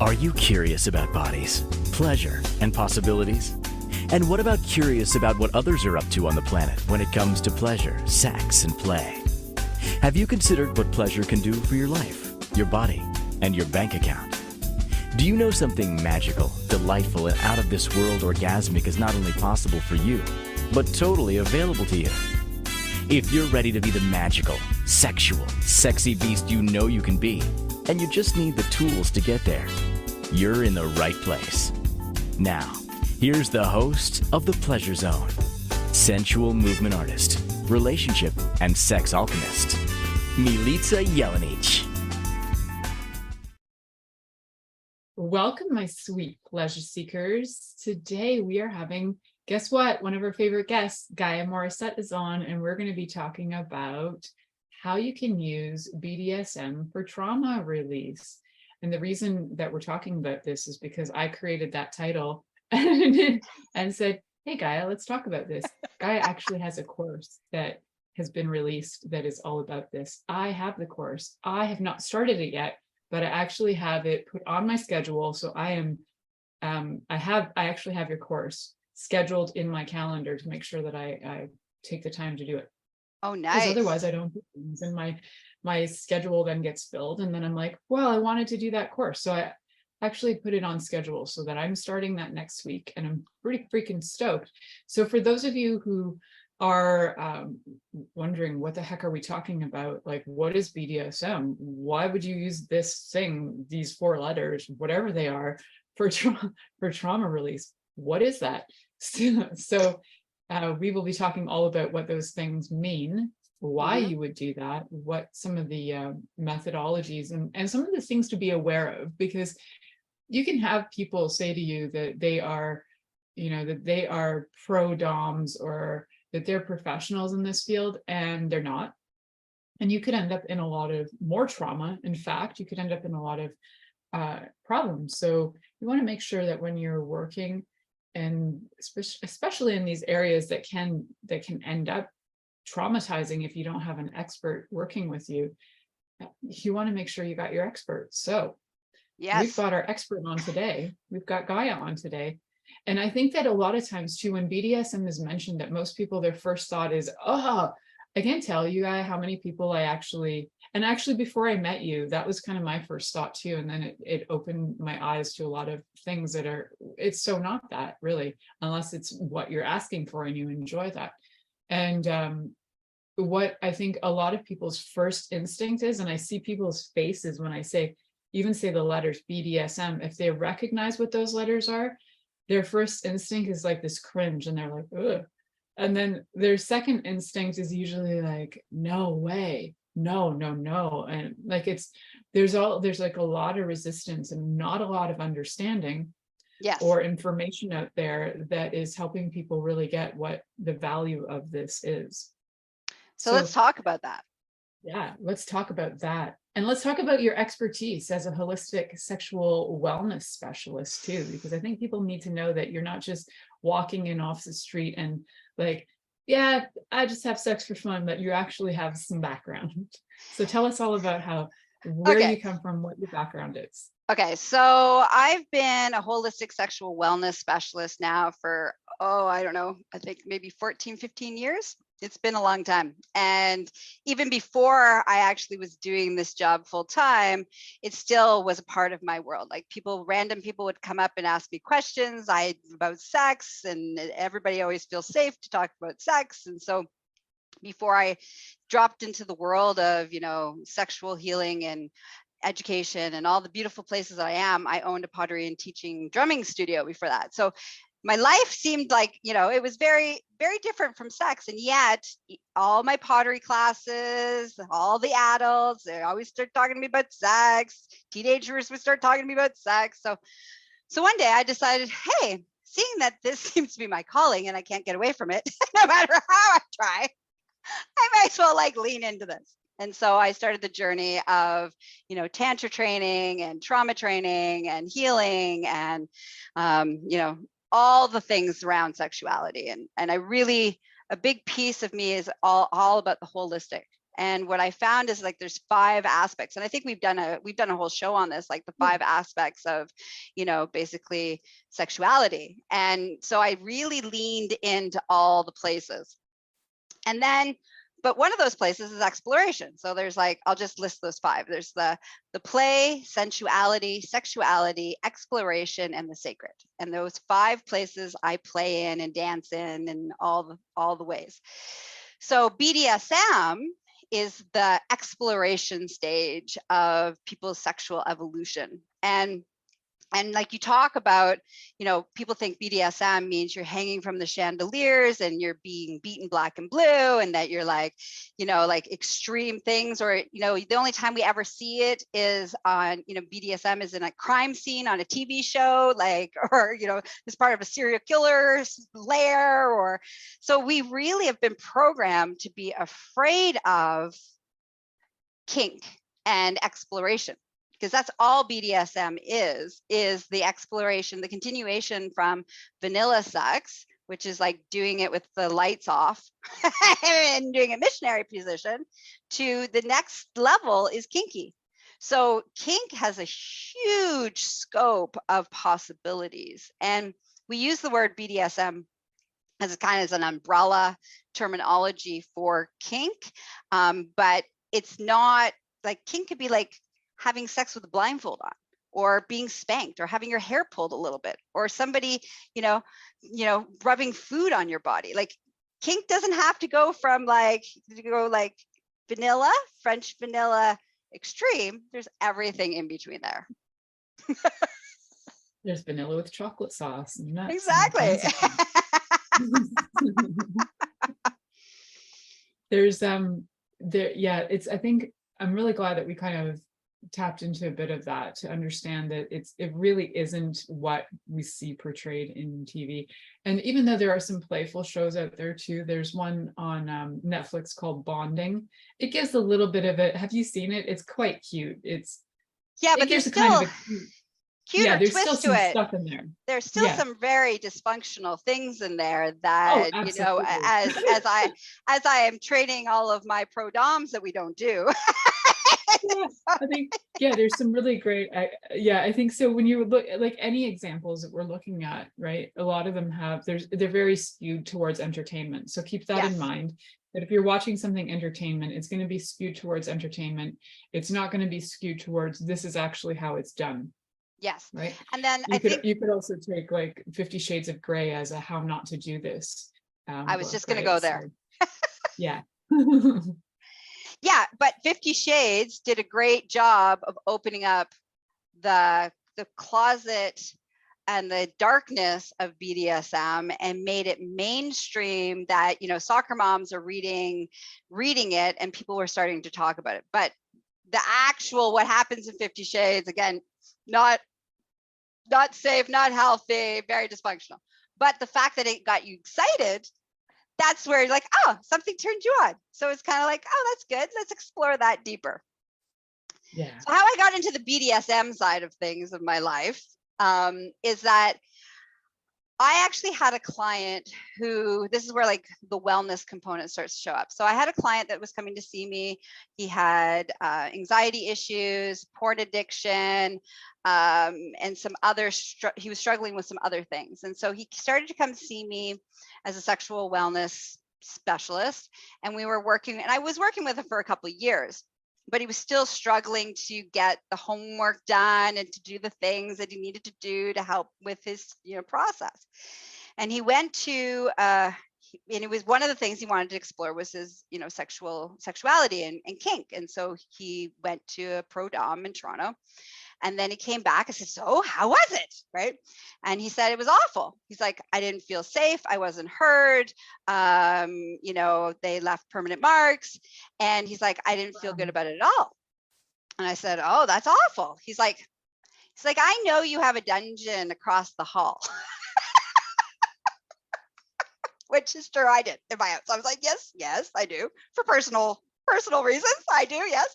Are you curious about bodies, pleasure, and possibilities? And what about curious about what others are up to on the planet when it comes to pleasure, sex, and play? Have you considered what pleasure can do for your life, your body, and your bank account? Do you know something magical, delightful, and out of this world orgasmic is not only possible for you, but totally available to you? If you're ready to be the magical, sexual, sexy beast you know you can be, and you just need the tools to get there, you're in the right place. Now, here's the host of The Pleasure Zone, sensual movement artist, relationship and sex alchemist, Milica Jelenic. Welcome, my sweet pleasure seekers. Today we are having, guess what? One of our favorite guests, Gaia Morrissette, is on, and we're going to be talking about how you can use BDSM for trauma release. And the reason that we're talking about this is because I created that title and said, hey, Gaia, let's talk about this. Gaia actually has a course that has been released that is all about this. I have the course. I have not started it yet, but I actually have it put on my schedule. So I actually have your course scheduled in my calendar to make sure that I take the time to do it. Oh, nice. Because otherwise I don't do things, and my schedule then gets filled, and then I'm like, well, I wanted to do that course. So I actually put it on schedule so that I'm starting that next week, and I'm pretty freaking stoked. So for those of you who are wondering, what the heck are we talking about? Like, what is BDSM? Why would you use this thing, these 4 letters, whatever they are, for trauma release? What is that? So we will be talking all about what those things mean, why you would do that, what some of the methodologies and some of the things to be aware of, because you can have people say to you that they are, that they are pro doms or that they're professionals in this field, and they're not. And you could end up in a lot of more trauma. In fact, you could end up in a lot of problems. So you want to make sure that when you're working, and especially in these areas that can end up traumatizing if you don't have an expert working with you, you want to make sure you got your expert. So yes, we've got our expert on today. We've got Gaia on today. And I think that a lot of times too, when BDSM is mentioned, that most people, their first thought is, oh, I can't tell you, Gaia, how many people I actually before I met you, that was kind of my first thought too. And then it opened my eyes to a lot of things that it's so not that really, unless it's what you're asking for and you enjoy that. And what I think a lot of people's first instinct is, and I see people's faces when I even say the letters BDSM, if they recognize what those letters are, their first instinct is like this cringe, and they're like, ugh. And then their second instinct is usually like, no way, no. And like there's like a lot of resistance and not a lot of understanding or information out there that is helping people really get what the value of this is. So let's talk about that. Yeah, let's talk about that. And let's talk about your expertise as a holistic sexual wellness specialist too, because I think people need to know that you're not just walking in off the street and like, yeah, I just have sex for fun, but you actually have some background. So tell us all about where you come from, what your background is. Okay, so I've been a holistic sexual wellness specialist now for, I don't know, I think maybe 14, 15 years. It's been a long time. And even before I actually was doing this job full time, it still was a part of my world. Like random people would come up and ask me questions about sex, and everybody always feels safe to talk about sex. And so before I dropped into the world of, sexual healing and education and all the beautiful places that I owned a pottery and teaching drumming studio before that. So my life seemed like, it was very, very different from sex. And yet all my pottery classes, all the adults, they always start talking to me about sex. Teenagers would start talking to me about sex. So one day I decided, hey, seeing that this seems to be my calling and I can't get away from it, no matter how I try, I might as well lean into this. And so I started the journey of, tantra training and trauma training and healing and, all the things around sexuality. And I really, a big piece of me is all about the holistic. And what I found is like there's 5 aspects, and I think we've done a whole show on this, like the 5 aspects of, you know, basically sexuality. And so I really leaned into all the places. And then, but one of those places is exploration. So there's like, I'll just list those 5. There's the play, sensuality, sexuality, exploration, and the sacred. And those 5 places I play in and dance in, and all the ways. So BDSM is the exploration stage of people's sexual evolution. And like you talk about, you know, people think BDSM means you're hanging from the chandeliers and you're being beaten black and blue, and that you're like, you know, like extreme things, or, you know, the only time we ever see it is on, you know, BDSM is in a crime scene on a TV show, like, or, you know, as part of a serial killer's lair, or, so we really have been programmed to be afraid of kink and exploration. Because that's all BDSM is the exploration, the continuation from vanilla sex, which is like doing it with the lights off and doing a missionary position, to the next level is kinky. So kink has a huge scope of possibilities. And we use the word BDSM as kind of as an umbrella terminology for kink. But it's not like, kink could be like having sex with a blindfold on, or being spanked, or having your hair pulled a little bit, or somebody, you know, rubbing food on your body. Like, kink doesn't have to go from like vanilla, French vanilla extreme. There's everything in between there. There's vanilla with chocolate sauce and nuts. Exactly. There's yeah, it's, I think I'm really glad that we kind of tapped into a bit of that to understand that it really isn't what we see portrayed in TV. And even though there are some playful shows out there too, there's one on Netflix called Bonding. It gives a little bit of it. Have you seen it? It's quite cute. But there's still cute, there's twist still some to it. Stuff in there. There's still some very dysfunctional things in there that, you know, as I am training all of my pro doms that we don't do. I think, there's some really great, I think so. When you look at like any examples that we're looking at, right, a lot of them they're very skewed towards entertainment. So keep that in mind, that if you're watching something entertainment, it's going to be skewed towards entertainment. It's not going to be skewed towards, this is actually how it's done. Yes. Right. And then you could also take like 50 Shades of Grey as a how not to do this. I was just going to go there. So, yeah. Yeah, but 50 Shades did a great job of opening up the closet and the darkness of BDSM, and made it mainstream, that, you know, soccer moms are reading it, and people were starting to talk about it. But the actual, what happens in 50 Shades, again, not safe, not healthy, very dysfunctional. But the fact that it got you excited, that's where you're like, oh, something turned you on. So it's kind of like, oh, that's good. Let's explore that deeper. Yeah. So how I got into the BDSM side of things of my life is that I actually had a client who, this is where like the wellness component starts to show up. So I had a client that was coming to see me. He had anxiety issues, porn addiction, and some other, he was struggling with some other things. And so he started to come see me as a sexual wellness specialist. And we were working, and I was working with him for a couple of years, but he was still struggling to get the homework done and to do the things that he needed to do to help with his, you know, process. And he went to, and it was one of the things he wanted to explore was his, you know, sexuality and kink. And so he went to a pro dom in Toronto. And then he came back. I said, so how was it? Right. And he said, it was awful. He's like, I didn't feel safe. I wasn't heard. You know, they left permanent marks. And he's like, I didn't feel good about it at all. And I said, oh, that's awful. He's like, I know you have a dungeon across the hall. Which is true. I did in my house. I was like, yes, I do. For personal reasons. I do. Yes.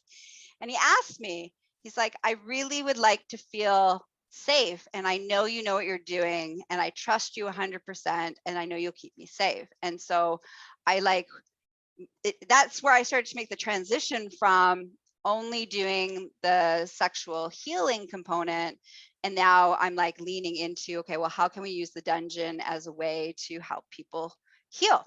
And he asked me, he's like, I really would like to feel safe. And I know you know what you're doing. And I trust you 100%. And I know you'll keep me safe. And so I like that's where I started to make the transition from only doing the sexual healing component. And now I'm like leaning into, okay, well, how can we use the dungeon as a way to help people heal?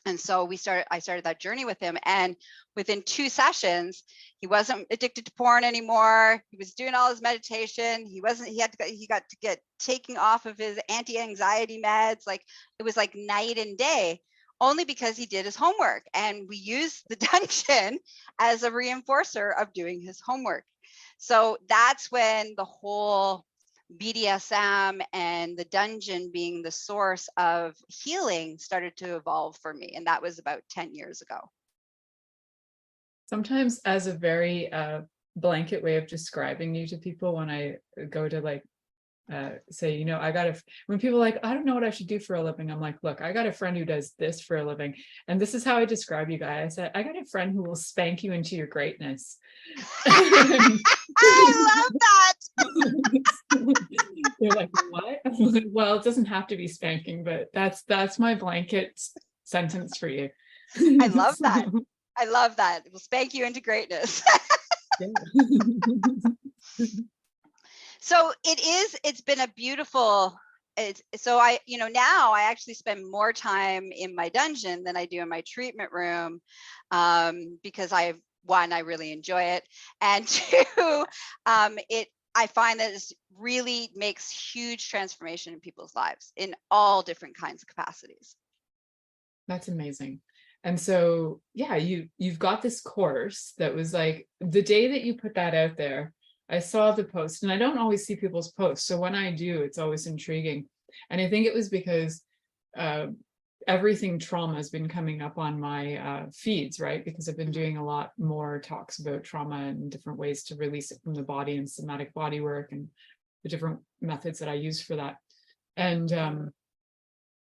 And so I started that journey with him. And within 2 sessions, he wasn't addicted to porn anymore. He was doing all his meditation. He got to get taken off of his anti-anxiety meds. Like, it was like night and day, only because he did his homework. And we used the dungeon as a reinforcer of doing his homework. So that's when the whole BDSM and the dungeon being the source of healing started to evolve for me. And that was about 10 years ago. Sometimes, as a very blanket way of describing you to people, when I go to like say, you know, when people are like, I don't know what I should do for a living, I'm like, look, I got a friend who does this for a living. And this is how I describe you guys. I said, I got a friend who will spank you into your greatness. I love that. You're like, what? I'm like, well, it doesn't have to be spanking, but that's my blanket sentence for you. I love that. I love that. It will spank you into greatness. So it's been a beautiful, so I, you know, now I actually spend more time in my dungeon than I do in my treatment room, because one, I really enjoy it. And 2, I find that it really makes huge transformation in people's lives in all different kinds of capacities. That's amazing. And so, yeah, you've got this course that was like, the day that you put that out there, I saw the post, and I don't always see people's posts. So when I do, it's always intriguing. And I think it was because everything trauma has been coming up on my feeds, right? Because I've been doing a lot more talks about trauma and different ways to release it from the body and somatic body work and the different methods that I use for that. And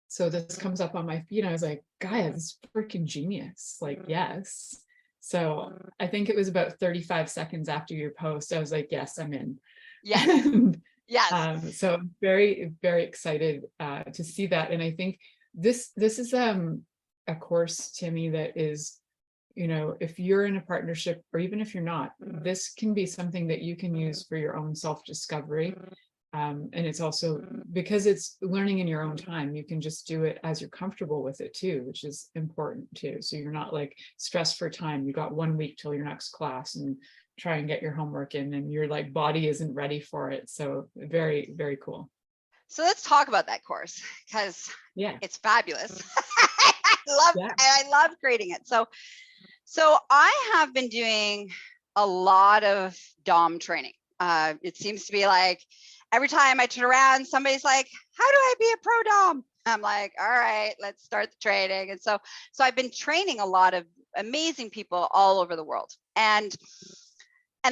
so this comes up on my feed. I was like, Gaia, this is freaking genius. Like, yes. So I think it was about 35 seconds after your post, I was like, yes, I'm in. Yes. Yes. So I'm very, very excited to see that. And I think this is a course, Timmy, that is, you know, if you're in a partnership, or even if you're not, this can be something that you can use for your own self-discovery. And it's also, because it's learning in your own time, you can just do it as you're comfortable with it too, which is important too. So you're not like stressed for time. You got 1 week till your next class, and try and get your homework in, and your like body isn't ready for it. So very, very cool. So let's talk about that course, because it's fabulous. I love creating it. So I have been doing a lot of DOM training. It seems to be like every time I turn around, somebody's like, how do I be a pro Dom? I'm like, all right, let's start the training. And so I've been training a lot of amazing people all over the world. And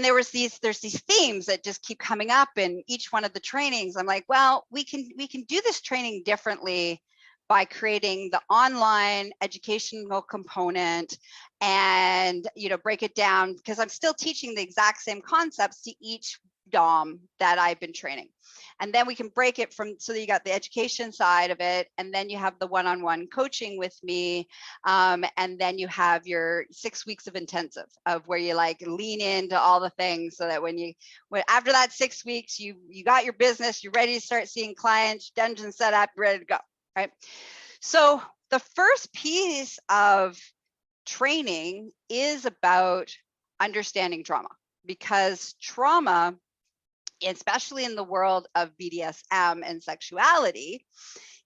there's these themes that just keep coming up in each one of the trainings. I'm like, well, we can do this training differently by creating the online educational component and, you know, break it down, because I'm still teaching the exact same concepts to each Dom that I've been training. And then we can break it from, so that you got the education side of it, and then you have the one-on-one coaching with me, and then you have your 6 weeks of intensive, of where you like lean into all the things, so that when after that 6 weeks, you got your business, you're ready to start seeing clients, dungeon set up, ready to go, right? So the first piece of training is about understanding trauma, because trauma, especially in the world of BDSM and sexuality,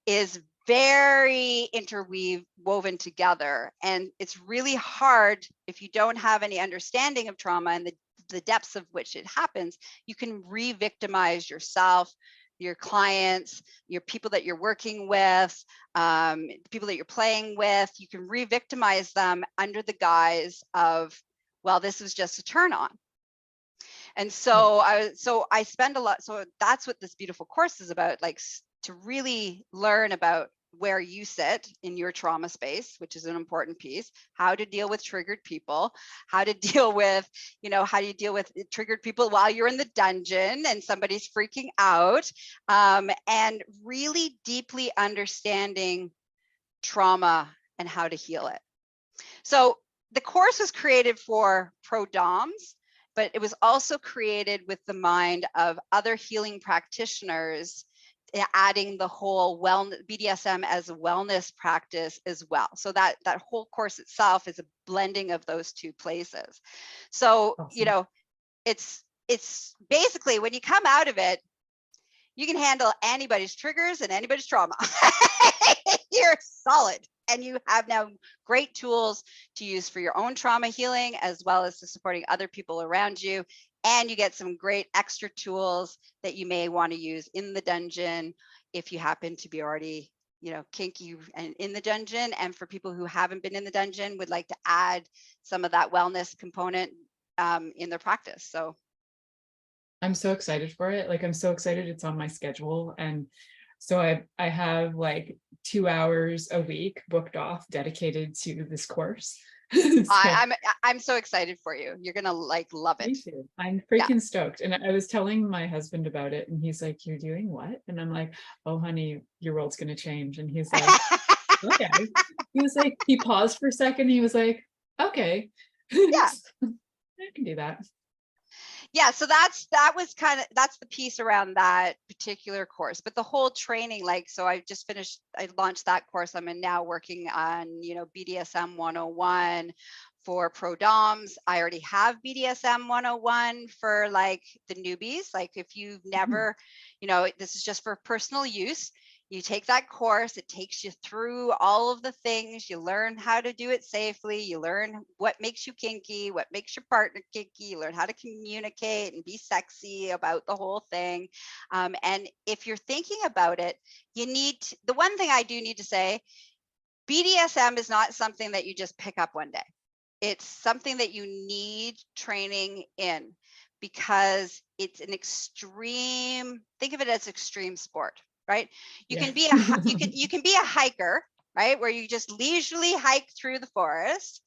is very interwoven together. And it's really hard if you don't have any understanding of trauma and the depths of which it happens. You can re-victimize yourself, your clients, your people that you're working with, people that you're playing with. You can re-victimize them under the guise of, well, this was just a turn on. And so I spend a lot. So that's what this beautiful course is about, like to really learn about where you sit in your trauma space, which is an important piece, how to deal with triggered people, how to deal with, you know, how do you deal with triggered people while you're in the dungeon and somebody's freaking out, and really deeply understanding trauma and how to heal it. So the course was created for pro doms, but it was also created with the mind of other healing practitioners, adding the whole BDSM as a wellness practice as well. So that whole course itself is a blending of those two places. So, Awesome. it's basically, when you come out of it, you can handle anybody's triggers and anybody's trauma. You're solid. And you have now great tools to use for your own trauma healing, as well as to supporting other people around you. And you get some great extra tools that you may want to use in the dungeon if you happen to be already, kinky and in the dungeon. And for people who haven't been in the dungeon, would like to add some of that wellness component in their practice. So I'm so excited for it. Like, I'm so excited it's on my schedule. And so I have like 2 hours a week booked off dedicated to this course. So, I'm so excited for you. You're gonna love it. me too. I'm freaking stoked. And I was telling my husband about it, and he's like, "You're doing what?" And I'm like, "Oh, honey, your world's gonna change." And he's like, "Okay." He was like, he paused for a second. He was like, "Okay." Yeah. I can do that. Yeah, so that's the piece around that particular course. But the whole training, so I launched that course. I'm now working on, BDSM 101 for pro doms. I already have BDSM 101 for the newbies. If you've never, this is just for personal use. You take that course, it takes you through all of the things. You learn how to do it safely. You learn what makes you kinky, what makes your partner kinky. You learn how to communicate and be sexy about the whole thing. And if you're thinking about it, the one thing I do need to say, BDSM is not something that you just pick up one day. It's something that you need training in, because it's an extreme, think of it as extreme sport. Right? You can be a hiker, right? Where you just leisurely hike through the forest,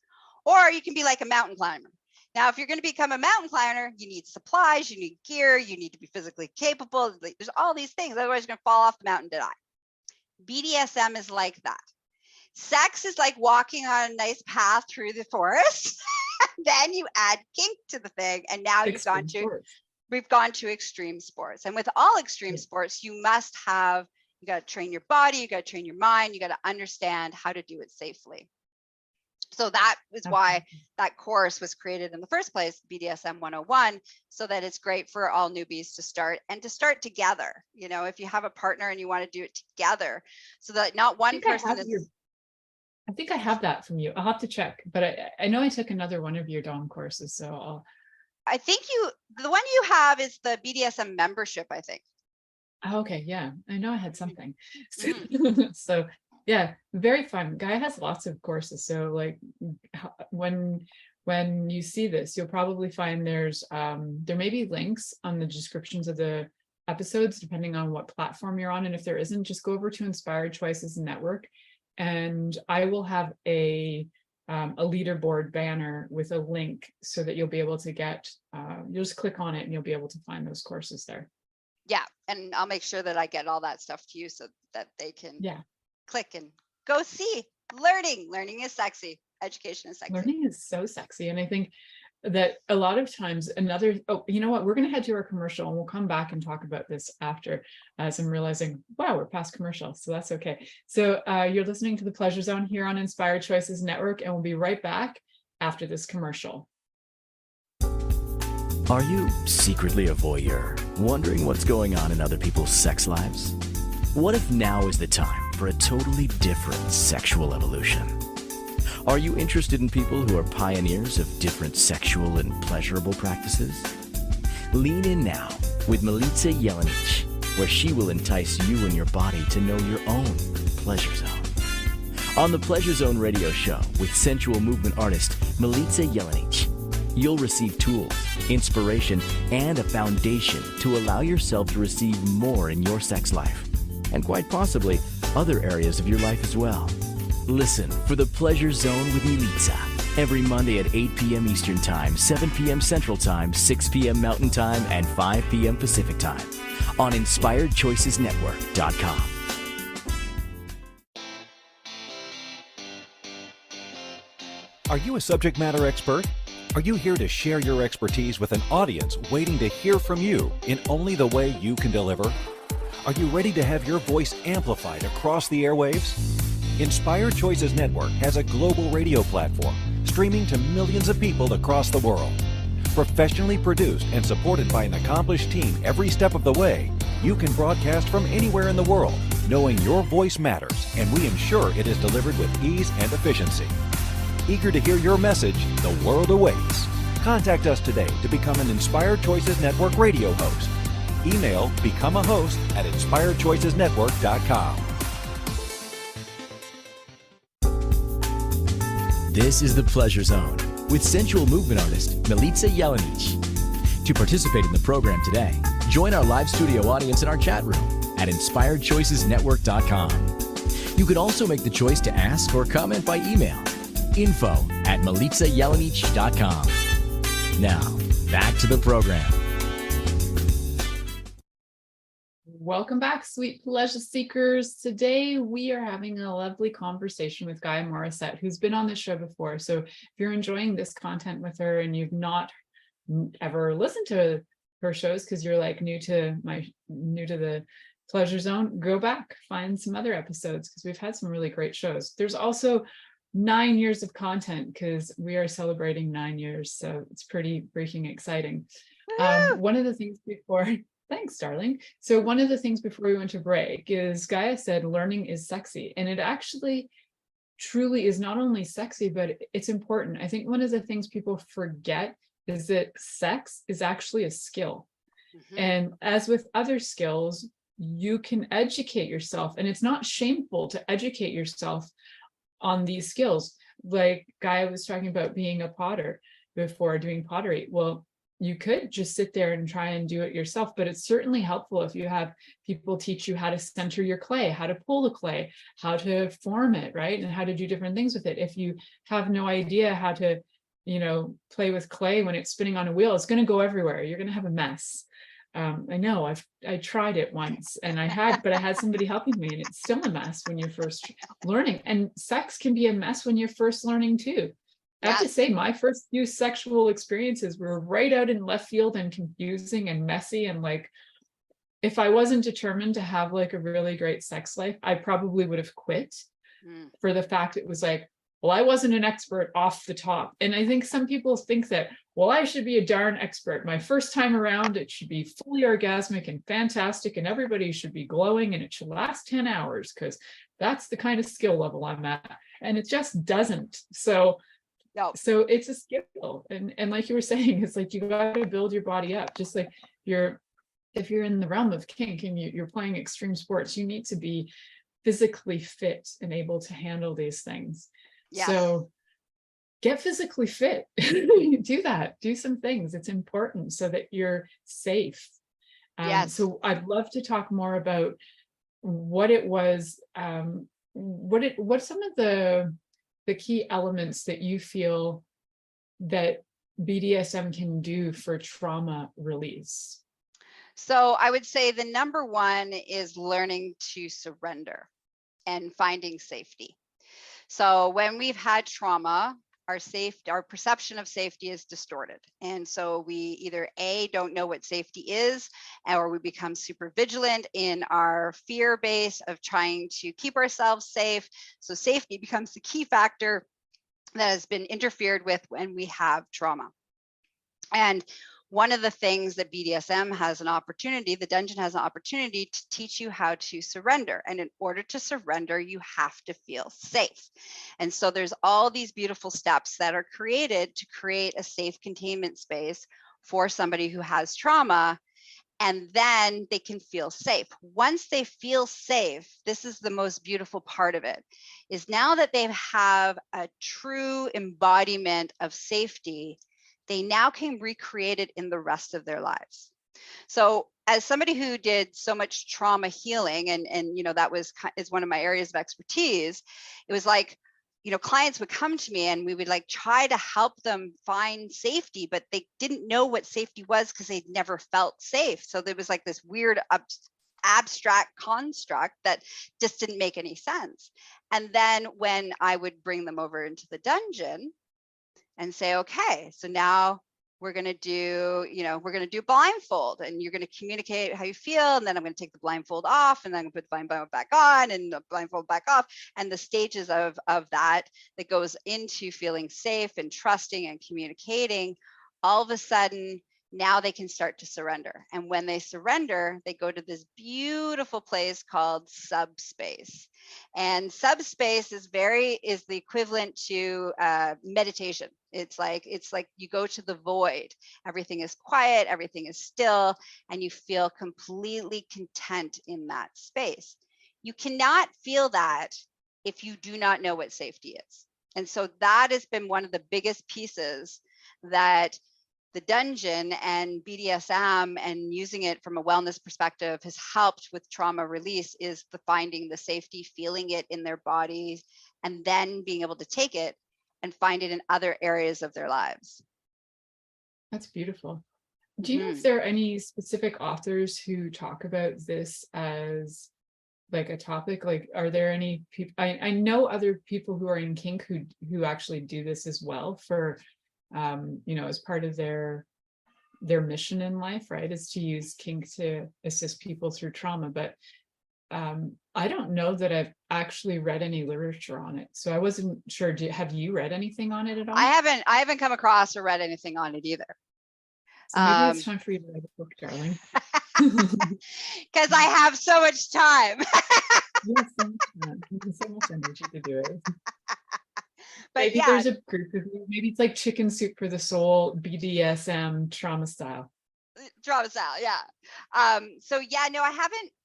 or you can be like a mountain climber. Now, if you're going to become a mountain climber, you need supplies, you need gear, you need to be physically capable. There's all these things. Otherwise, you're going to fall off the mountain and die. BDSM is like that. Sex is like walking on a nice path through the forest. Then you add kink to the thing, and now we've gone to extreme sports. And with all extreme sports, you got to train your body, you got to train your mind, you got to understand how to do it safely. So that is why that course was created in the first place, BDSM 101, so that it's great for all newbies to start together. If you have a partner and you want to do it together, so that not one person is. I think I have that from you. I'll have to check, but I know I took another one of your DOM courses, so I think the one you have is the BDSM membership, I think. Oh, okay, yeah, I know I had something. So yeah, very fun. Gaia has lots of courses. So when you see this, you'll probably find there may be links on the descriptions of the episodes, depending on what platform you're on. And if there isn't, just go over to Inspired Choices Network, and I will have a leaderboard banner with a link so that you'll be able to you'll just click on it and you'll be able to find those courses there. Yeah, and I'll make sure that I get all that stuff to you so that they can click and go see. Learning is sexy. Education is sexy. Learning is so sexy. And I think that a lot of times you know what, we're going to head to our commercial, and we'll come back and talk about this after, as I'm realizing, wow, we're past commercial, so that's okay. So you're listening to the Pleasure Zone here on Inspired Choices Network, and we'll be right back after this commercial. Are you secretly a voyeur, wondering what's going on in other people's sex lives? What if now is the time for a totally different sexual evolution? Are you interested in people who are pioneers of different sexual and pleasurable practices? Lean in now with Milica Jelenic, where she will entice you and your body to know your own pleasure zone. On the Pleasure Zone radio show with sensual movement artist Milica Jelenic, you'll receive tools, inspiration, and a foundation to allow yourself to receive more in your sex life, and quite possibly other areas of your life as well. Listen for the Pleasure Zone with Milica every Monday at 8 p.m. Eastern Time, 7 p.m. Central Time, 6 p.m. Mountain Time, and 5 p.m. Pacific Time on InspiredChoicesNetwork.com. Are you a subject matter expert? Are you here to share your expertise with an audience waiting to hear from you in only the way you can deliver? Are you ready to have your voice amplified across the airwaves? Inspired Choices Network has a global radio platform streaming to millions of people across the world. Professionally produced and supported by an accomplished team every step of the way, you can broadcast from anywhere in the world, knowing your voice matters, and we ensure it is delivered with ease and efficiency. Eager to hear your message, the world awaits. Contact us today to become an Inspired Choices Network radio host. Email becomeahost@inspiredchoicesnetwork.com. This is The Pleasure Zone with sensual movement artist Milica Jelenic. To participate in the program today, join our live studio audience in our chat room at inspiredchoicesnetwork.com. You can also make the choice to ask or comment by email, info@milicajelenic.com. Now, back to the program. Welcome back, sweet pleasure seekers. Today, we are having a lovely conversation with Gaia Morrissette, who's been on the show before. So if you're enjoying this content with her and you've not ever listened to her shows because you're like new to the Pleasure Zone, go back, find some other episodes because we've had some really great shows. There's also 9 years of content because we are celebrating 9 years. So it's pretty freaking exciting. One of the things before... Thanks, darling. So one of the things before we went to break is Gaia said learning is sexy. And it actually truly is not only sexy, but it's important. I think one of the things people forget is that sex is actually a skill. Mm-hmm. And as with other skills, you can educate yourself. And it's not shameful to educate yourself on these skills. Like Gaia was talking about being a potter before, doing pottery. Well, you could just sit there and try and do it yourself, but it's certainly helpful if you have people teach you how to center your clay, how to pull the clay, how to form it, right? And how to do different things with it. If you have no idea how to, play with clay when it's spinning on a wheel, it's going to go everywhere. You're going to have a mess. I know I tried it once but I had somebody helping me, and it's still a mess when you're first learning. And sex can be a mess when you're first learning too. I have to say, my first few sexual experiences were right out in left field and confusing and messy. And like, if I wasn't determined to have like a really great sex life, I probably would have quit for the fact it was like, well, I wasn't an expert off the top. And I think some people think that, well, I should be a darn expert. My first time around, it should be fully orgasmic and fantastic, and everybody should be glowing, and it should last 10 hours because that's the kind of skill level I'm at. And it just doesn't. So it's a skill. And like you were saying, it's like you got to build your body up. Just like if you're in the realm of kink and you're playing extreme sports, you need to be physically fit and able to handle these things. Yes. So get physically fit. Do that. Do some things. It's important so that you're safe. Yes. So I'd love to talk more about what it was, what some of the key elements that you feel that BDSM can do for trauma release. So I would say the number one is learning to surrender and finding safety. So when we've had trauma, our perception of safety is distorted. And so we either don't know what safety is, or we become super vigilant in our fear base of trying to keep ourselves safe. So safety becomes the key factor that has been interfered with when we have trauma. And one of the things that BDSM has an opportunity, the dungeon has an opportunity to teach you how to surrender. And in order to surrender, you have to feel safe. And so there's all these beautiful steps that are created to create a safe containment space for somebody who has trauma. And then they can feel safe. Once they feel safe, this is the most beautiful part of it, is now that they have a true embodiment of safety, they now can recreate it in the rest of their lives. So as somebody who did so much trauma healing, and that is one of my areas of expertise, it was like, clients would come to me and we would like try to help them find safety, but they didn't know what safety was because they'd never felt safe. So there was like this weird abstract construct that just didn't make any sense. And then when I would bring them over into the dungeon, and say, okay, so now we're going to do, we're going to do blindfold, and you're going to communicate how you feel. And then I'm going to take the blindfold off, and then I'm going to put the blindfold back on and the blindfold back off. And the stages of that goes into feeling safe and trusting and communicating. All of a sudden, now they can start to surrender. And when they surrender, they go to this beautiful place called subspace. And subspace is the equivalent to meditation. It's like you go to the void. Everything is quiet, everything is still, and you feel completely content in that space. You cannot feel that if you do not know what safety is. And so that has been one of the biggest pieces that the dungeon and BDSM and using it from a wellness perspective has helped with trauma release, is the finding the safety, feeling it in their bodies, and then being able to take it and find it in other areas of their lives. That's beautiful. Do you know if there are any specific authors who talk about this as like a topic? Like, are there any people, I know other people who are in kink who actually do this as well for as part of their mission in life, right, is to use kink to assist people through trauma. But I don't know that I've actually read any literature on it, so I wasn't sure. Have you read anything on it at all? I haven't come across or read anything on it either. So maybe it's time for you to write a book, darling. Because I have so much time. You have so much energy to do it. But maybe there's a group of you. Maybe it's like Chicken Soup for the Soul, BDSM trauma style. Trauma style, yeah. So yeah, no, I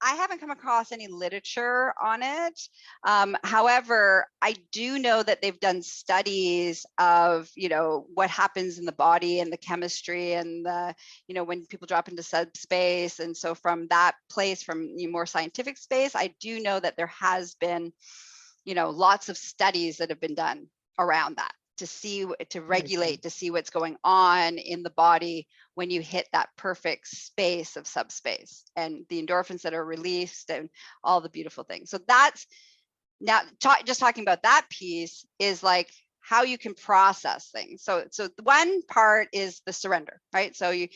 haven't come across any literature on it. However, I do know that they've done studies of what happens in the body and the chemistry and the when people drop into subspace. And so from that place, from more scientific space, I do know that there has been lots of studies that have been done around that to regulate, to see what's going on in the body when you hit that perfect space of subspace, and the endorphins that are released and all the beautiful things. So that's now just talking about that piece is like how you can process things. So the one part is the surrender, right? So you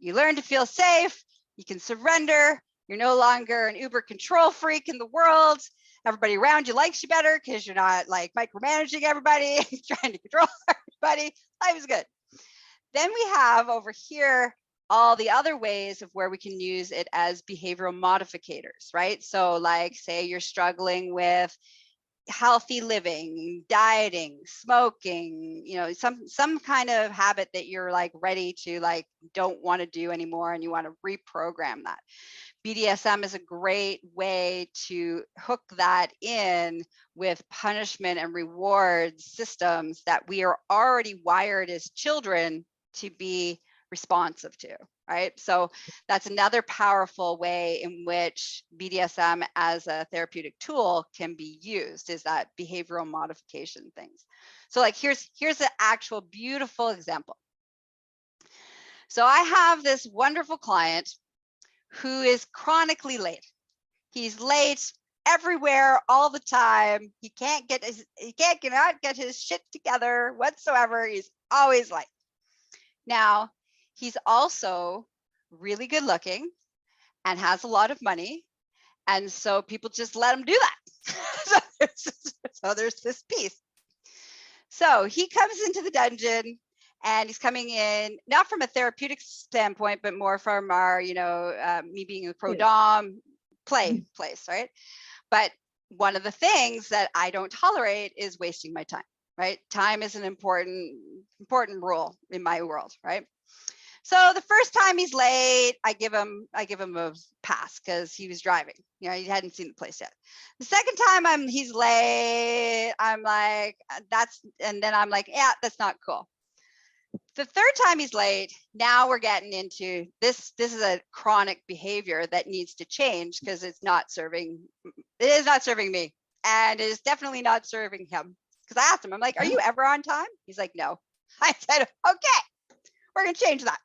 learn to feel safe, you can surrender, you're no longer an uber control freak in the world. Everybody around you likes you better because you're not like micromanaging everybody, trying to control everybody. Life is good. Then we have over here all the other ways of where we can use it as behavioral modificators, right? So like, say you're struggling with healthy living, dieting, smoking, some kind of habit that you're like ready to like don't want to do anymore, and you want to reprogram that. BDSM is a great way to hook that in with punishment and reward systems that we are already wired as children to be responsive to, right? So that's another powerful way in which BDSM as a therapeutic tool can be used, is that behavioral modification things. So like here's an actual beautiful example. So I have this wonderful client who is chronically late. He's late everywhere all the time. He cannot get his shit together whatsoever. He's always late. Now, he's also really good looking and has a lot of money. And so people just let him do that. so there's this piece. So he comes into the dungeon, and he's coming in not from a therapeutic standpoint, but more from our, me being a pro-dom place, right? But one of the things that I don't tolerate is wasting my time, right? Time is an important rule in my world, right? So the first time he's late, I give him a pass because he was driving. He hadn't seen the place yet. The second time he's late, I'm like, yeah, that's not cool. The third time he's late, now we're getting into this is a chronic behavior that needs to change because it is not serving me, and it is definitely not serving him. Because I asked him, I'm like, are you ever on time? He's like, no. I said, okay, we're gonna change that.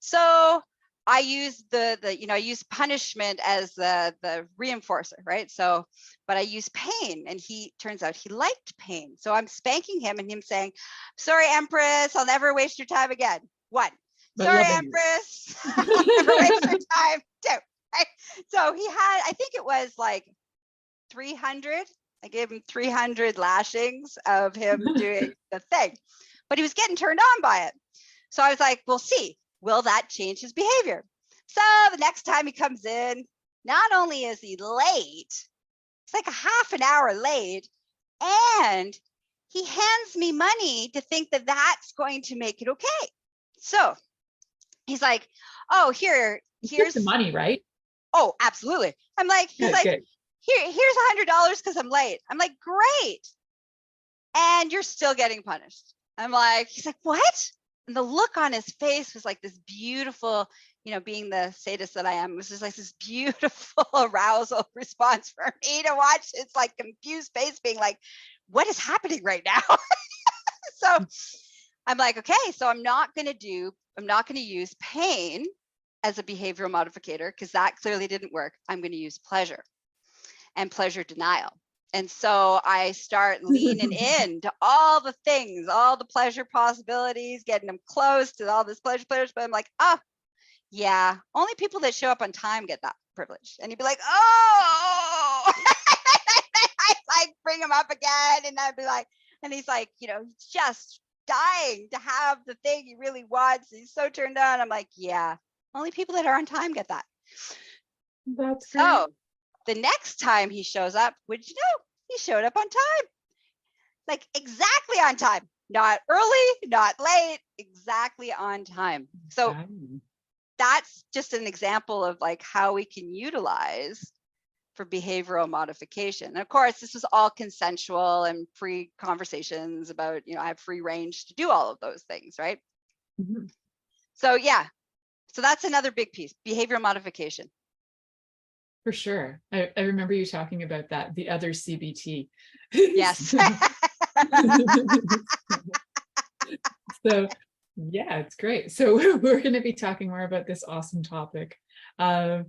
So I use I use punishment as the reinforcer, right? So, but I use pain, and turns out he liked pain. So I'm spanking him and him saying, sorry, Empress, I'll never waste your time again. 1. But Sorry, loving Empress, I'll never waste your time. 2. Right? So he had, I think it was like 300. I gave him 300 lashings of him doing the thing, but he was getting turned on by it. So I was like, we'll see. Will that change his behavior? So the next time he comes in, not only is he late, it's like a half an hour late, and he hands me money to think that that's going to make it okay. So he's like, oh, here's the money, right? Oh, absolutely. I'm like, he's like, good. Here's $100 because I'm late. I'm like, great. And you're still getting punished. I'm like, he's like, what? And the look on his face was like this beautiful, being the sadist that I am, it was just like this beautiful arousal response for me to watch. It's like confused face being like, what is happening right now? So I'm like, okay, so I'm not going to use pain as a behavioral modificator because that clearly didn't work. I'm going to use pleasure and pleasure denial. And so I start leaning into all the things, all the pleasure possibilities, getting them close to all this pleasure. But I'm like, oh, yeah, only people that show up on time get that privilege. And he'd be like, oh, I like bring him up again. And I'd be like, and he's like, just dying to have the thing he really wants. He's so turned on. I'm like, yeah, only people that are on time get that. That's great. So the next time he shows up, would you know, he showed up on time, like exactly on time, not early, not late, exactly on time. So that's just an example of like how we can utilize for behavioral modification. And of course, this was all consensual and free conversations about, I have free range to do all of those things, right? Mm-hmm. So yeah, so that's another big piece, behavioral modification. For sure. I remember you talking about that, the other CBT. Yes. So yeah, it's great. So we're going to be talking more about this awesome topic of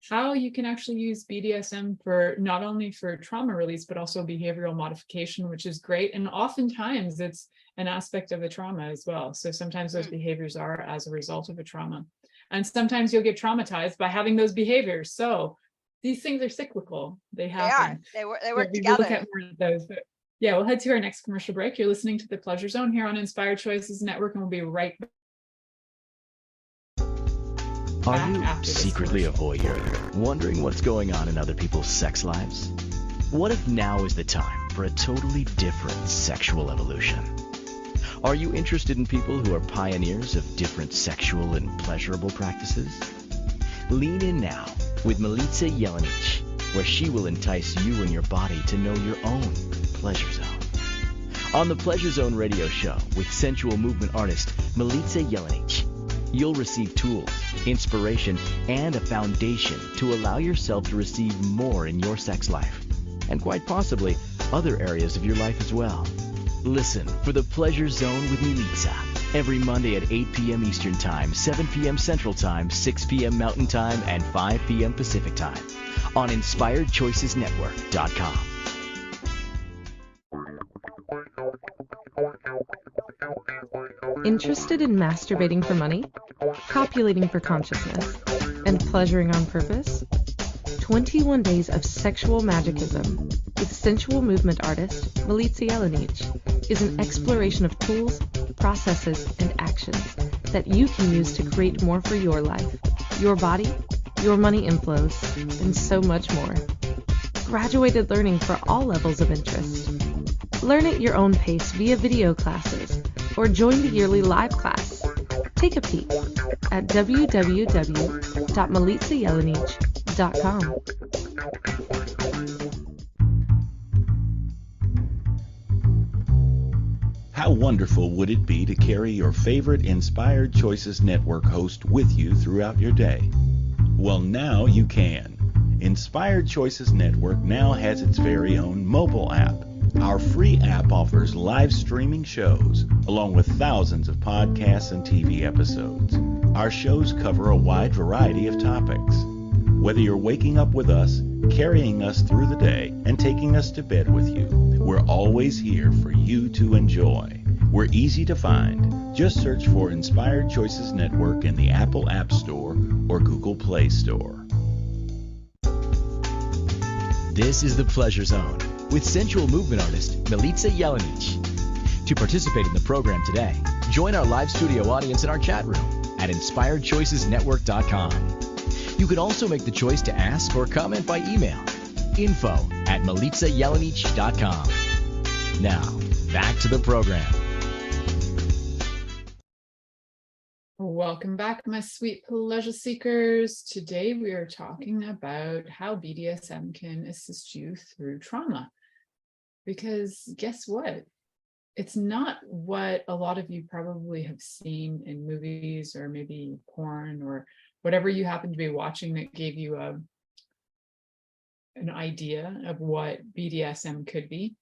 how you can actually use BDSM for not only for trauma release, but also behavioral modification, which is great. And oftentimes it's an aspect of the trauma as well. So sometimes those behaviors are as a result of a trauma. And sometimes you'll get traumatized by having those behaviors. So these things are cyclical. They happen. They work together. We'll look at more of those. But yeah, we'll head to our next commercial break. You're listening to the Pleasure Zone here on Inspired Choices Network, and we'll be right back. Are you secretly a voyeur, wondering what's going on in other people's sex lives? What if now is the time for a totally different sexual evolution? Are you interested in people who are pioneers of different sexual and pleasurable practices? Lean in now with Milica Jelenic, where she will entice you and your body to know your own pleasure zone. On the Pleasure Zone radio show with sensual movement artist Milica Jelenic, you'll receive tools, inspiration, and a foundation to allow yourself to receive more in your sex life, and quite possibly other areas of your life as well. Listen for the Pleasure Zone with Milica every Monday at 8 p.m. Eastern Time, 7 p.m. Central Time, 6 p.m. Mountain Time, and 5 p.m. Pacific Time on InspiredChoicesNetwork.com. Interested in masturbating for money, copulating for consciousness, and pleasuring on purpose? 21 Days of Sexual Magicism with sensual movement artist Milica Jelenic is an exploration of tools, processes, and actions that you can use to create more for your life, your body, your money inflows, and so much more. Graduated learning for all levels of interest. Learn at your own pace via video classes or join the yearly live class. Take a peek at www.milicajelenic.com. How wonderful would it be to carry your favorite Inspired Choices Network host with you throughout your day? Well, now you can. Inspired Choices Network now has its very own mobile app. Our free app offers live streaming shows, along with thousands of podcasts and TV episodes. Our shows cover a wide variety of topics. Whether you're waking up with us, carrying us through the day, and taking us to bed with you, we're always here for you to enjoy. We're easy to find. Just search for Inspired Choices Network in the Apple App Store or Google Play Store. This is the Pleasure Zone with sensual movement artist Milica Jelenic. To participate in the program today, join our live studio audience in our chat room at inspiredchoicesnetwork.com. You can also make the choice to ask or comment by email, info@milicajelenic.com. Now, back to the program. Welcome back, my sweet pleasure seekers. Today we are talking about how BDSM can assist you through trauma. Because guess what? It's not what a lot of you probably have seen in movies or maybe porn or whatever you happen to be watching that gave you an idea of what BDSM could be.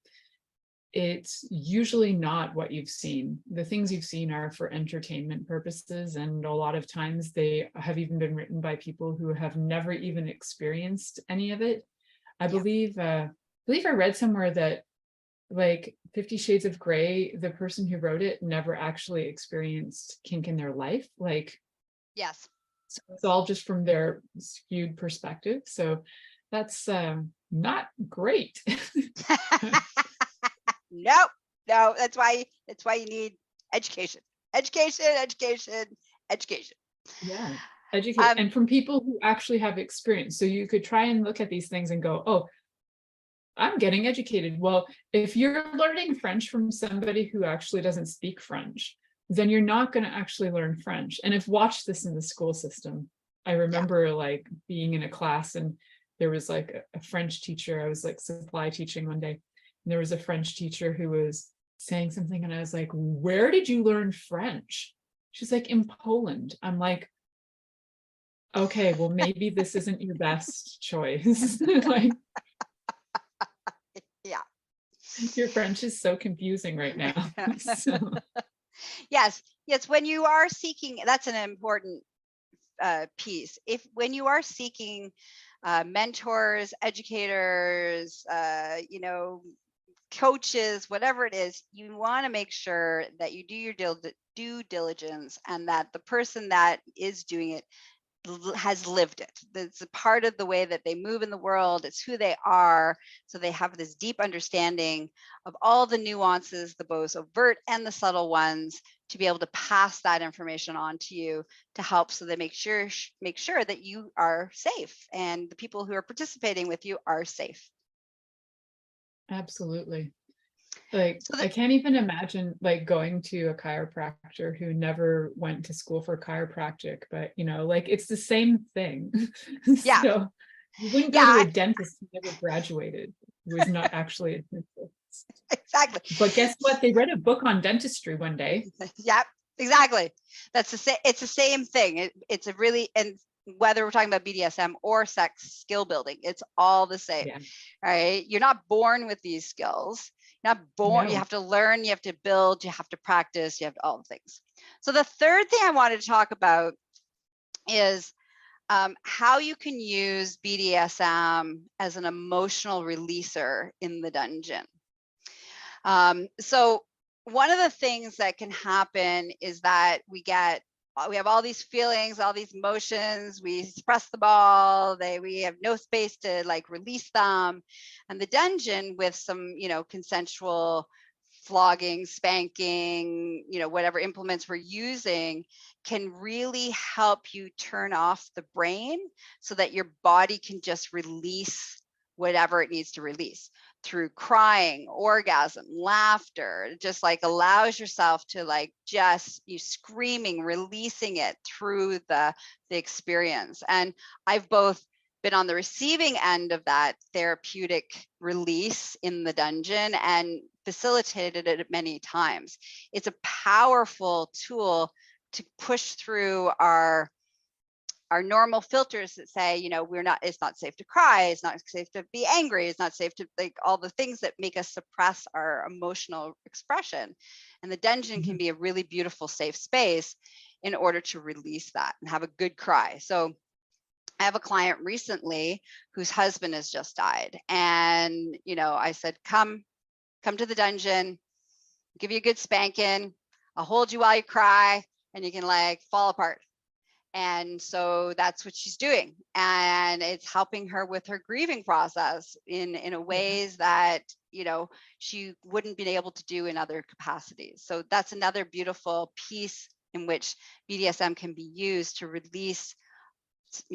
It's usually not what you've seen. The things you've seen are for entertainment purposes, and a lot of times they have even been written by people who have never even experienced any of it. I believe I read somewhere that like 50 Shades of Grey, the person who wrote it never actually experienced kink in their life. Like, Yes. so it's all just from their skewed perspective. So that's not great. No, that's why you need education. Education. Yeah, educate, and from people who actually have experience. So you could try and look at these things and go, oh, I'm getting educated. Well, if you're learning French from somebody who actually doesn't speak French, then you're not going to actually learn French. And I've watched this in the school system. I remember like being in a class and there was like a French teacher. I was like supply teaching one day. And there was a French teacher who was saying something and I was like, where did you learn French? She's like, in Poland. I'm like, okay, well, maybe this isn't your best choice. Like, Yeah. your French is so confusing right now. So. Yes. When you are seeking, that's an important piece. When you are seeking mentors, educators, coaches, whatever it is, you want to make sure that you do your due diligence and that the person that is doing it has lived it. It's a part of the way that they move in the world. It's who they are. So they have this deep understanding of all the nuances, the both overt and the subtle ones, to be able to pass that information on to you to help so they make sure that you are safe and the people who are participating with you are safe. Absolutely. Like, I can't even imagine like going to a chiropractor who never went to school for chiropractic, but like it's the same thing. Yeah. So you wouldn't go to a dentist who never graduated, who was not actually a dentist. Exactly. But guess what? They read a book on dentistry one day. Yep, exactly. That's it's the same thing. It's a really, and whether we're talking about BDSM or sex skill building, it's all the same. Yeah. Right? You're not born with these skills. You're not born. No. You have to learn, you have to build, you have to practice, you have all the things. So the third thing I wanted to talk about is how you can use BDSM as an emotional releaser in the dungeon. So one of the things that can happen is that we have all these feelings, all these emotions, we suppress them all, we have no space to like release them. And the dungeon, with some, consensual flogging, spanking, whatever implements we're using, can really help you turn off the brain so that your body can just release whatever it needs to release through crying, orgasm, laughter. Just like allows yourself to like just you screaming, releasing it through the experience. And I've both been on the receiving end of that therapeutic release in the dungeon and facilitated it many times. It's a powerful tool to push through our normal filters that say, it's not safe to cry, it's not safe to be angry, it's not safe to like all the things that make us suppress our emotional expression. And the dungeon can be a really beautiful, safe space in order to release that and have a good cry. So I have a client recently whose husband has just died. And, you know, I said, come to the dungeon, give you a good spanking. I'll hold you while you cry and you can like fall apart. And so that's what she's doing. And it's helping her with her grieving process in a ways that, you know, she wouldn't be able to do in other capacities. So that's another beautiful piece in which BDSM can be used to release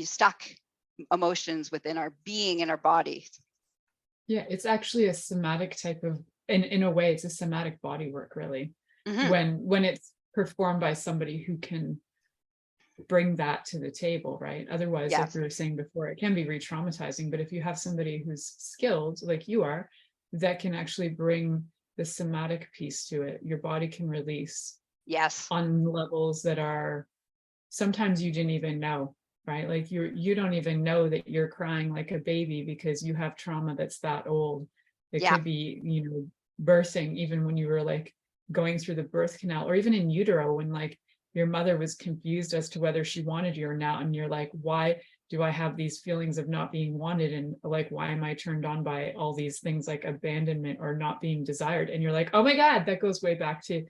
stuck emotions within our being and our body. Yeah, it's actually a somatic type of, in a way, it's a somatic body work, really. When it's performed by somebody who can bring that to the table, right? Otherwise, like we were saying before, it can be re-traumatizing. But if you have somebody who's skilled, like you are, that can actually bring the somatic piece to it, your body can release on levels that are sometimes you didn't even know, right? Like you don't even know that you're crying like a baby because you have trauma that's that old. It could be, you know, birthing, even when you were like going through the birth canal, or even in utero when like your mother was confused as to whether she wanted you or not, and you're like, why do I have these feelings of not being wanted, and like why am I turned on by all these things like abandonment or not being desired? And you're like, oh my God, that goes way back to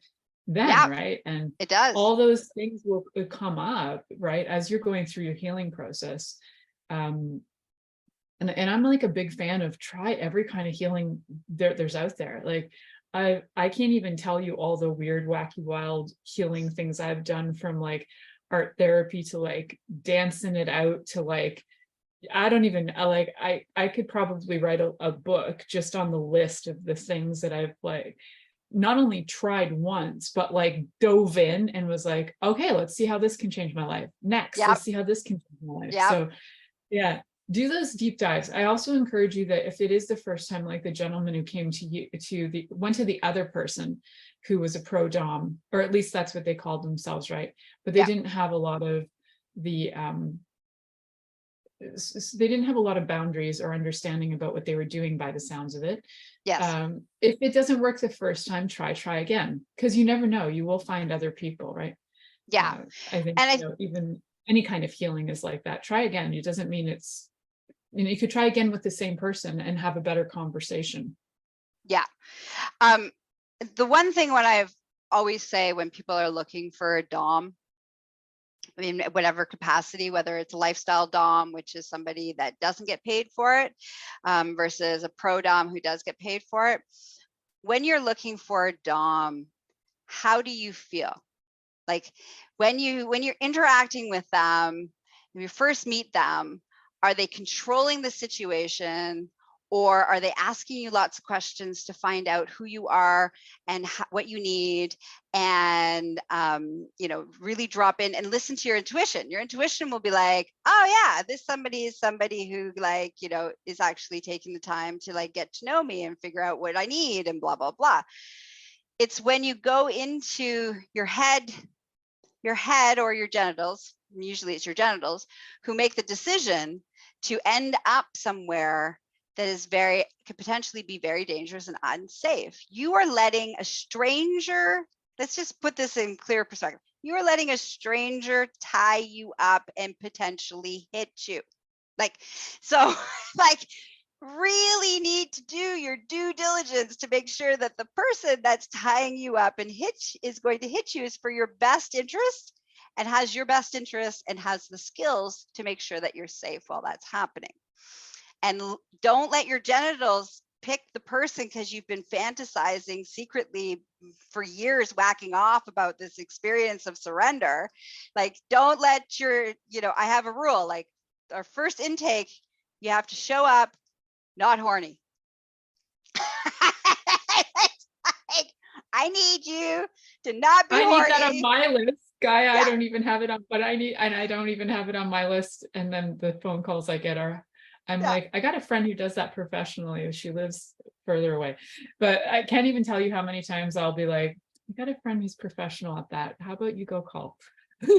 then, right? And it does. All those things will come up, right, as you're going through your healing process. And I'm like a big fan of try every kind of healing there's out there. Like I can't even tell you all the weird, wacky, wild healing things I've done, from like art therapy to like dancing it out to like, I don't even like, I could probably write a book just on the list of the things that I've like not only tried once, but like dove in and was like, okay, let's see how this can change my life. Next, let's see how this can change my life. So yeah, do those deep dives. I also encourage you that if it is the first time, like the gentleman who came to you, went to the other person who was a pro dom, or at least that's what they called themselves, right? But they didn't have a lot of the they didn't have a lot of boundaries or understanding about what they were doing by the sounds of it. If it doesn't work the first time, try again, because you never know, you will find other people, right? I think, and you know, even any kind of healing is like that. Try again. It doesn't mean it's, you know, you could try again with the same person and have a better conversation. The one thing what I've always say when people are looking for a dom, I mean, whatever capacity, whether it's a lifestyle dom, which is somebody that doesn't get paid for it, versus a pro dom who does get paid for it. When you're looking for a dom, how do you feel? Like when you're interacting with them, when you first meet them, are they controlling the situation, or are they asking you lots of questions to find out who you are and what you need, and you know, really drop in and listen to your intuition. Your intuition will be like, oh yeah, this somebody is somebody who, like, you know, is actually taking the time to like get to know me and figure out what I need and blah blah blah. It's when you go into your head or your genitals, usually it's your genitals, who make the decision to end up somewhere that is could potentially be very dangerous and unsafe. You are letting a stranger, let's just put this in clear perspective. You are letting a stranger tie you up and potentially hit you. Like, so like really need to do your due diligence to make sure that the person that's tying you up and is going to hit you is for your best interest, and has your best interest and has the skills to make sure that you're safe while that's happening. And don't let your genitals pick the person because you've been fantasizing secretly for years, whacking off about this experience of surrender. Like, don't let your, you know, I have a rule, like our first intake, you have to show up not horny. Like, I need you to not be horny. I need that on my list, Gaia. I don't even have it on, but I don't even have it on my list. And then the phone calls I get are, I'm like, I got a friend who does that professionally. She lives further away, but I can't even tell you how many times I'll be like, I got a friend who's professional at that. How about you go call? So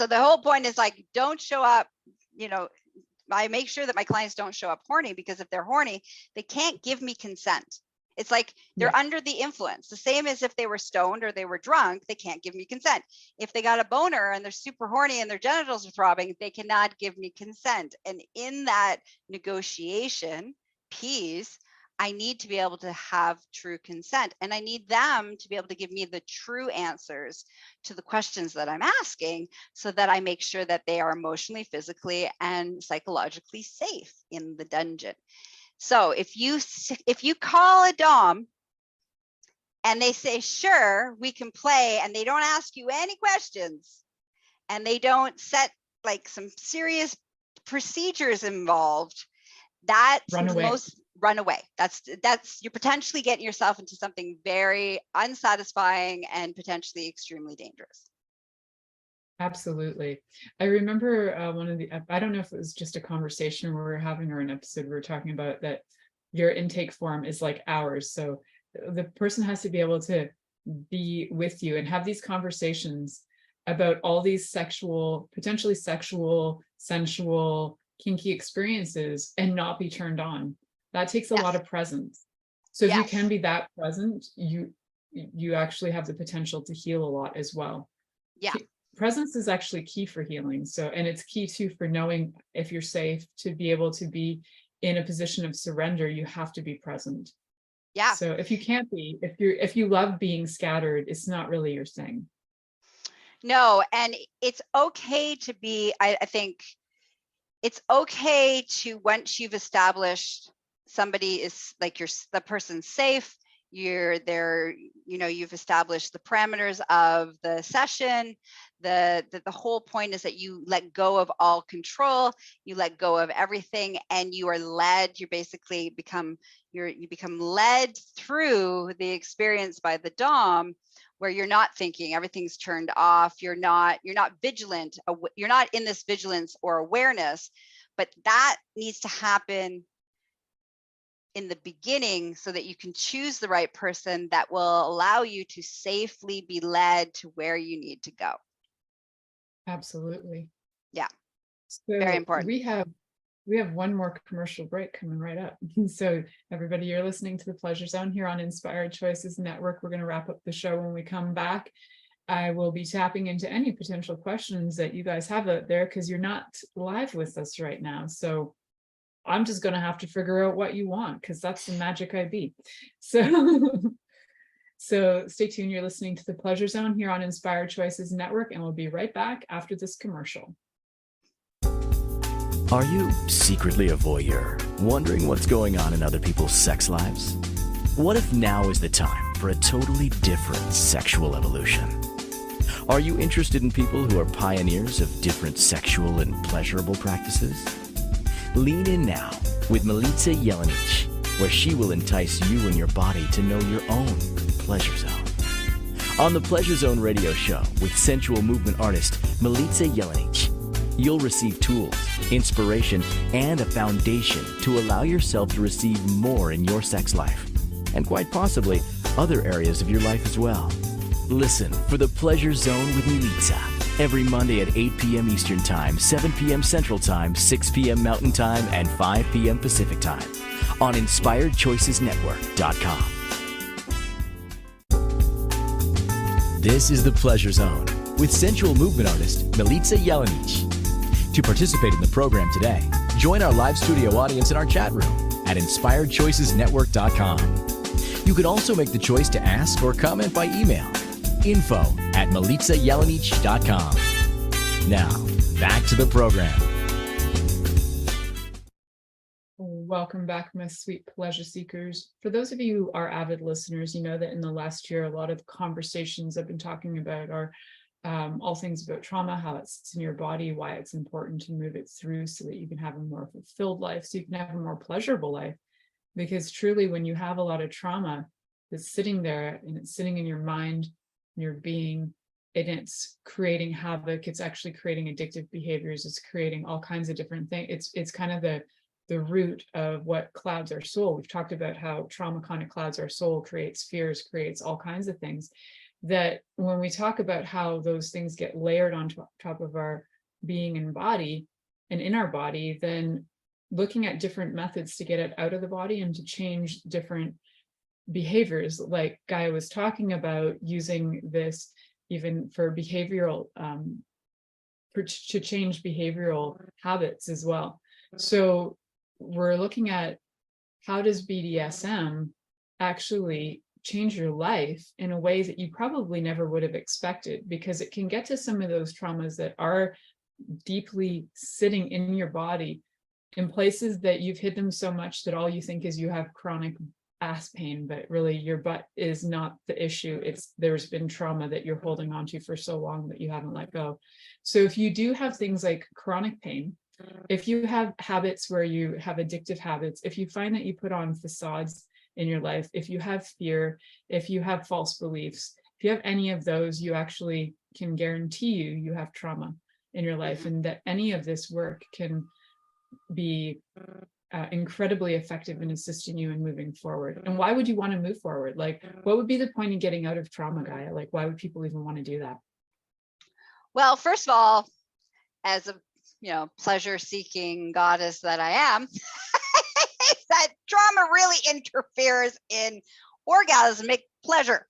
the whole point is like, don't show up, you know, I make sure that my clients don't show up horny, because if they're horny, they can't give me consent. It's like they're Yeah. under the influence. The same as if they were stoned or they were drunk, they can't give me consent. If they got a boner and they're super horny and their genitals are throbbing, they cannot give me consent. And in that negotiation piece, I need to be able to have true consent, and I need them to be able to give me the true answers to the questions that I'm asking, so that I make sure that they are emotionally, physically, and psychologically safe in the dungeon. So if you call a dom and they say, sure, we can play, and they don't ask you any questions, and they don't set like some serious procedures involved, that's Run the away. run away. That's you're potentially getting yourself into something very unsatisfying and potentially extremely dangerous. Absolutely. I remember I don't know if it was just a conversation we were having or an episode we were talking about that your intake form is like ours. So the person has to be able to be with you and have these conversations about all these potentially sexual, sensual, kinky experiences and not be turned on. That takes a lot of presence. So if you can be that present, you actually have the potential to heal a lot as well. Yeah. Presence is actually key for healing. So, and it's key too for knowing if you're safe to be able to be in a position of surrender. You have to be present. Yeah. So if you can't be, if you love being scattered, it's not really your thing. No, and it's okay to be, I think it's okay to, once you've established somebody is like the person's safe, you're there, you've established the parameters of the session. The whole point is that you let go of all control, you let go of everything, and you are led. You basically become led through the experience by the dom, where you're not thinking, everything's turned off. You're not vigilant. You're not in this vigilance or awareness, but that needs to happen in the beginning so that you can choose the right person that will allow you to safely be led to where you need to go. Absolutely. Yeah. So very important. We have one more commercial break coming right up. So everybody, you're listening to the Pleasure Zone here on Inspired Choices Network. We're going to wrap up the show. When we come back, I will be tapping into any potential questions that you guys have out there, because you're not live with us right now. So I'm just going to have to figure out what you want, because that's the magic I be. So stay tuned. You're listening to the Pleasure Zone here on Inspired Choices Network, and we'll be right back after this commercial. Are you secretly a voyeur, wondering what's going on in other people's sex lives? What if now is the time for a totally different sexual evolution? Are you interested in people who are pioneers of different sexual and pleasurable practices? Lean in now with Milica Jelenic, where she will entice you and your body to know your own pleasure zone. On the Pleasure Zone radio show with sensual movement artist Milica Jelenic, you'll receive tools, inspiration, and a foundation to allow yourself to receive more in your sex life, and quite possibly other areas of your life as well. Listen for the Pleasure Zone with Milica every Monday at 8 p.m. Eastern Time, 7 p.m. Central Time, 6 p.m. Mountain Time, and 5 p.m. Pacific Time on InspiredChoicesNetwork.com. This is the Pleasure Zone with sensual movement artist Milica Jelenic. To participate in the program today, join our live studio audience in our chat room at InspiredChoicesNetwork.com. You can also make the choice to ask or comment by email, info@MilicaJelenic.com. Now, back to the program. Welcome back, my sweet pleasure seekers. For those of you who are avid listeners, you know that in the last year, a lot of conversations I've been talking about are all things about trauma, how it sits in your body, why it's important to move it through so that you can have a more fulfilled life, so you can have a more pleasurable life. Because truly, when you have a lot of trauma that's sitting there and it's sitting in your mind, your being, and it's creating havoc, it's actually creating addictive behaviors, it's creating all kinds of different things. It's kind of the root of what clouds our soul. We've talked about how trauma kind of clouds our soul, creates fears, creates all kinds of things. That when we talk about how those things get layered on top of our being and body and in our body, then looking at different methods to get it out of the body and to change different behaviors, like Gaia was talking about, using this even for behavioral, to change behavioral habits as well. So we're looking at, how does BDSM actually change your life in a way that you probably never would have expected, because it can get to some of those traumas that are deeply sitting in your body, in places that you've hid them so much that all you think is you have chronic ass pain, but really your butt is not the issue. It's, there's been trauma that you're holding on to for so long that you haven't let go. So if you do have things like chronic pain, if you have habits where you have addictive habits, if you find that you put on facades in your life, if you have fear, if you have false beliefs, if you have any of those, you actually can guarantee you have trauma in your life, and that any of this work can be incredibly effective in assisting you in moving forward. And why would you want to move forward? Like, what would be the point in getting out of trauma, Gaia? Like, why would people even want to do that? Well, first of all, as a pleasure-seeking goddess that I am, that trauma really interferes in orgasmic pleasure.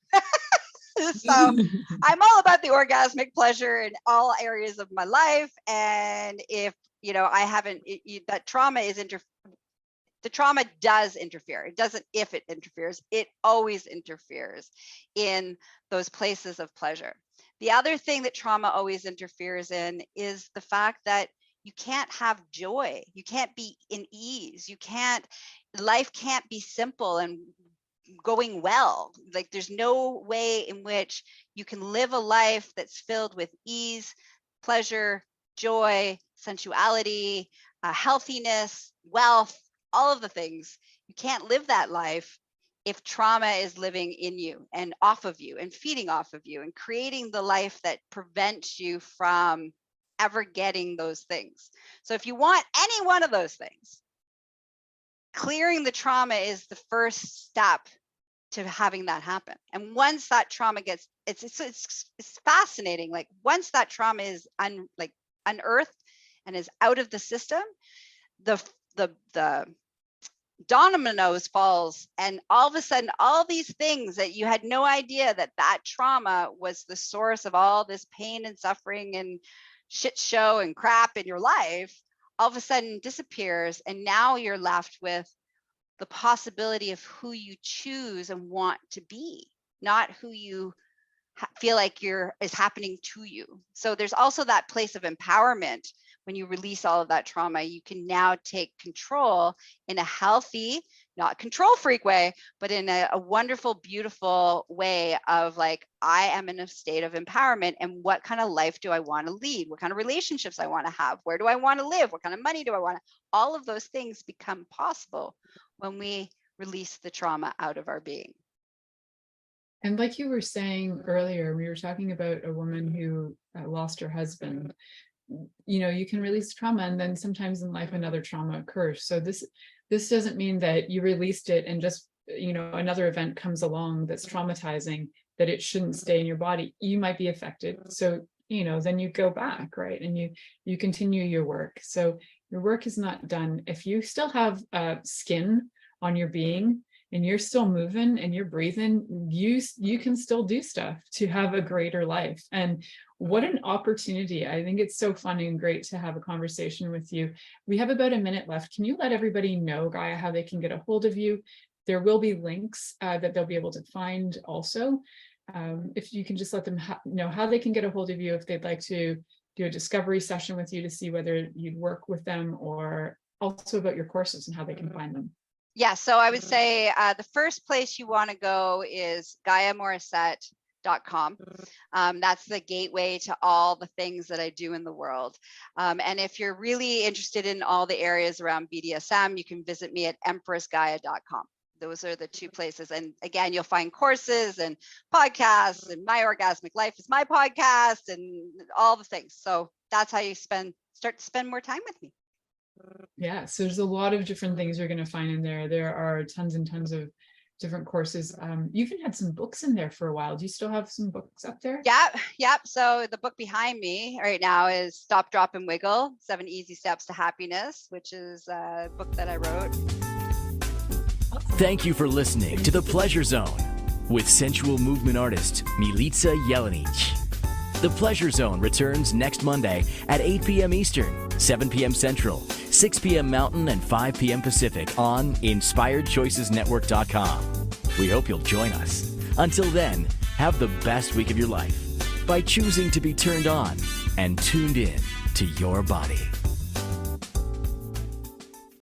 So I'm all about the orgasmic pleasure in all areas of my life. And if I haven't, that trauma is the trauma does interfere. It doesn't if it interferes, it always interferes in those places of pleasure. The other thing that trauma always interferes in is the fact that you can't have joy. You can't be in ease. Life can't be simple and going well. Like, there's no way in which you can live a life that's filled with ease, pleasure, joy, sensuality, healthiness, wealth, all of the things. You can't live that life if trauma is living in you and off of you and feeding off of you and creating the life that prevents you from ever getting those things. So if you want any one of those things, clearing the trauma is the first step to having that happen. And once that trauma gets, it's fascinating. Like, once that trauma is unearthed and is out of the system, the dominoes falls, and all of a sudden, all these things that you had no idea that trauma was the source of all this pain and suffering and shit show and crap in your life, all of a sudden disappears. And now you're left with the possibility of who you choose and want to be, not who you feel like is happening to you. So there's also that place of empowerment. When you release all of that trauma, you can now take control in a healthy, not control freak way, but in a wonderful, beautiful way of like, I am in a state of empowerment, and what kind of life do I want to lead? What kind of relationships I want to have? Where do I want to live? What kind of money do I want to? All of those things become possible when we release the trauma out of our being. And like you were saying earlier, we were talking about a woman who lost her husband. You can release trauma, and then sometimes in life another trauma occurs. So this doesn't mean that you released it and just another event comes along that's traumatizing, that it shouldn't stay in your body. You might be affected, so then you go back, right, and you continue your work. So your work is not done if you still have skin on your being and you're still moving and you're breathing. You can still do stuff to have a greater life. And what an opportunity. I think it's so fun and great to have a conversation with you. We have about a minute left. Can you let everybody know, Gaia, how they can get a hold of you? There will be links that they'll be able to find also. If you can just let them know how they can get a hold of you if they'd like to do a discovery session with you to see whether you'd work with them, or also about your courses and how they can find them. Yeah, so I would say the first place you want to go is GaiaMorrissette.com. That's the gateway to all the things that I do in the world. And if you're really interested in all the areas around BDSM, you can visit me at EmpressGaia.com. Those are the two places. And again, you'll find courses and podcasts, and My Orgasmic Life is my podcast, and all the things. So that's how you start to spend more time with me. Yeah, so there's a lot of different things you're going to find in there. There are tons and tons of different courses. You even had some books in there for a while. Do you still have some books up there? Yep. So the book behind me right now is Stop, Drop, and Wiggle, 7 Easy Steps to Happiness, which is a book that I wrote. Awesome. Thank you for listening to The Pleasure Zone with sensual movement artist Milica Jelenic. The Pleasure Zone returns next Monday at 8 p.m. Eastern, 7 p.m. Central, 6 p.m. Mountain, and 5 p.m. Pacific on InspiredChoicesNetwork.com. We hope you'll join us. Until then, have the best week of your life by choosing to be turned on and tuned in to your body.